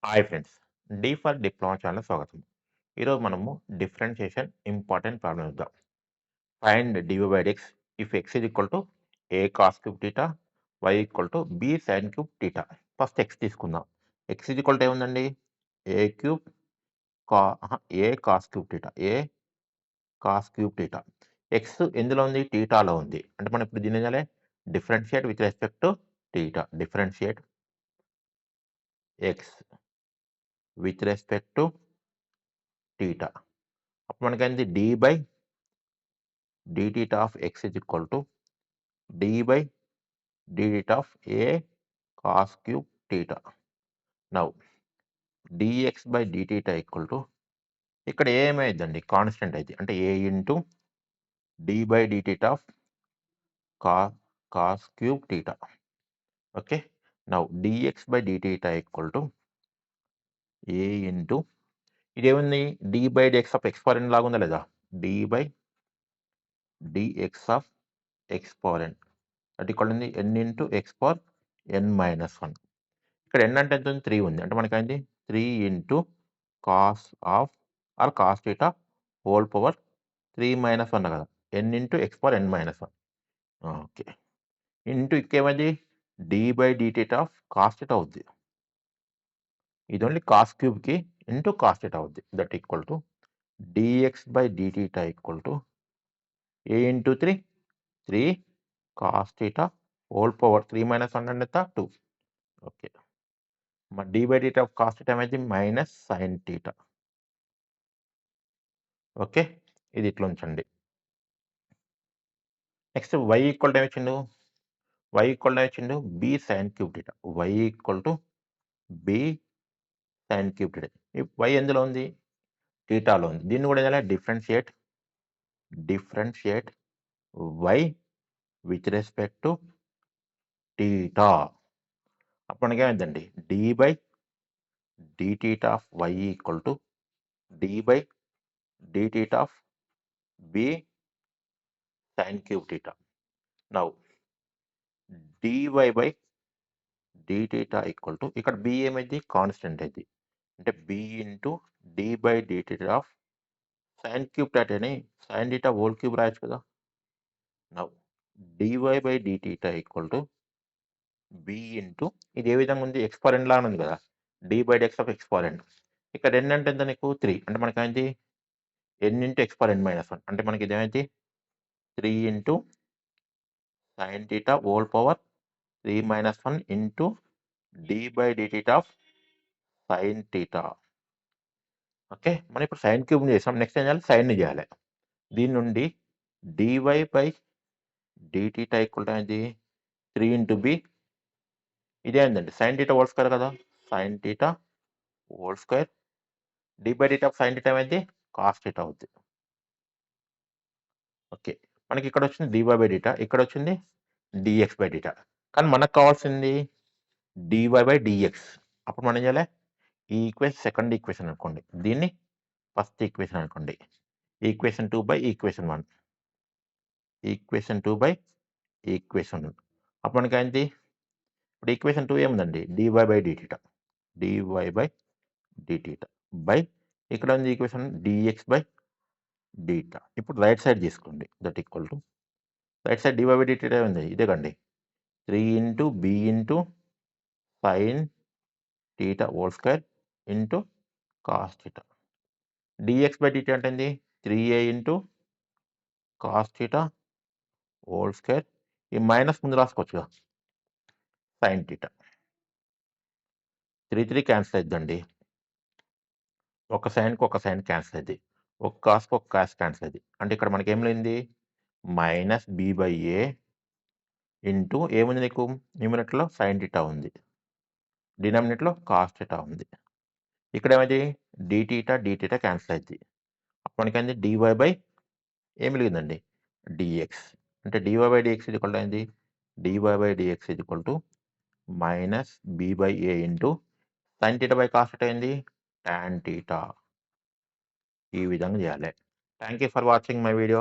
Hi friends. D for diploma channel స్వాగతం. ఈరోజు మనము డిఫరెన్షియేషన్ ఇంపార్టెంట్ ప్రాబ్లమ్ చూద్దాం. Find d y by d x if x is equal to a cos cube theta, y equal to b sine cube theta. First x తీసుకుందాం. X is equal to ఏముందండి? A cube a cos cube theta, a cos cube theta. X ఎందులో ఉంది? టీటాలో ఉంది. అంటే మనం ఇప్పుడు దీన్ని ఏం చేయాలి? Differentiate with respect to theta. Differentiate x with respect to theta. అప్పుడు మనకైంది d by d theta of x is equal to d by d theta of a cos cube theta. Now dx by d theta equal to ఇక్కడ ఏమైందండి? Constant అయితే అంటే a into d by d theta of cos cube theta. Okay. Now dx by d theta equal to a into ఇదేముంది? d by dx of x power n లాగా ఉందా లేదా? d by dx of x power n అది ఇక్కడ ఉంది n into x power n minus 1. ఇక్కడ n అంటే ఎంత ఉంది? 3 ఉంది. అంటే మనకైంది 3 into cos of or cos theta whole power 3 minus 1 కదా! n into x power n minus 1. Okay. Into ఇంకేమైంది? d by d theta of cos theta అవుద్ది. ఇది ఓన్లీ కాస్ క్యూబ్‌కి ఇంటూ కాస్ థీటా అవుద్ది. That equal to dx by d theta equal to a into 3, 3 cos theta whole power 3 minus 1 అంటే ఎంత? 2. Okay. మరి d by theta of cos theta ఏమైద్ది? Minus sine theta. Okay. ఇది ఇట్లా ఉంచండి. Next y equal to ఏమిచ్చిండు? y equal to ఏమిచ్చిండు? b sin cube theta. y equal to b sin cube theta. ఈ y ఎందులో ఉంది? థీటాలో ఉంది. దీన్ని కూడా ఏం చేయాలి? Differentiate y with respect to theta. అప్పుడు మనకేమైందండి? d by d theta of y equal to d by d theta of b sin cube theta. Now dy by d theta equal to ఇక్కడ b ఏమైద్ది? Constant అయిద్ది. అంటే b into d by d theta of sin cube థీటాని sin theta whole cube రాయొచ్చు కదా! Now dy by d theta equal to b into ఇది ఏ విధంగా ఉంది? x పవర్ n లాగానే ఉంది కదా! d by dx of x power n. ఇక్కడ n అంటే ఎంత నీకు? 3. అంటే మనకేమైంది? n into x power n minus 1. అంటే మనకి ఇదేమైద్ది? 3 into sin theta whole power 3 minus 1 into d by d theta of sin theta. Okay. మనం ఇప్పుడు sin క్యూబ్‌ని చేసాం. నెక్స్ట్ ఏం చేయాలి? sinని చేయాలి. దీని నుండి dy by d theta equal to ఏంది? 3 ఇంటూ b ఇదేందండి? sin థీటా హోల్ స్క్వేర్ కదా! sin theta whole square d by theta of sin theta ఏమైద్ది? cos థీటా అవుద్ది. ఓకే. మనకి ఇక్కడ వచ్చింది dy బై థీటా, ఇక్కడ వచ్చింది dx బై థీటా. కానీ మనకు కావాల్సింది dy బై dx. అప్పుడు మనం ఏం చేయాలి? ఈ సెకండ్ ఈక్వేషన్ అనుకోండి. దీన్ని ఫస్ట్ ఈక్వేషన్ అనుకోండి. Equation 2 by equation 1. Equation 2 by equation 1. అప్పుడు మనకేంటి? ఇప్పుడు ఈక్వేషన్ 2 ఏముందండి? dy by d theta. dy by d theta by ఇక్కడ ఉంది ఈక్వేషన్ dx బై థీటా. ఇప్పుడు రైట్ సైడ్ తీసుకోండి. That equal to right side dy by d theta ఉంది. ఇదే కండి. 3 into b into sin theta whole square into cos theta. dx by dt అంటే ఏంది? 3a into cos theta whole square. ఈ minus ముందు రాసుకోవచ్చుగా. sin theta. 3, 3 cancel అయిద్దండి. ఒక సైన్‌కి ఒక sign cancel అయిద్ది. ఒక కాస్‌కి ఒక కాస్ క్యాన్సిల్ అయిద్ది. అంటే ఇక్కడ మనకేం మిగిలింది? Minus b by a into ఏముంది నీకు? న్యూమరేటర్‌లో sin థీటా ఉంది. డినామినేటర్‌లో కాస్ థీటా ఉంది. ఇక్కడ ఏమైంది? d థీటా క్యాన్సిల్ అయిద్ది. అప్పుడు మనకేంది? dy బై ఏం మిలిగిందండి? dx. అంటే dy by dx is equal to ఏంది? dy by dx is equal to minus b by a into sin theta by cos theta ఏంది? tan theta. ఈ విధంగా చేయాలి. Thank you for watching my video.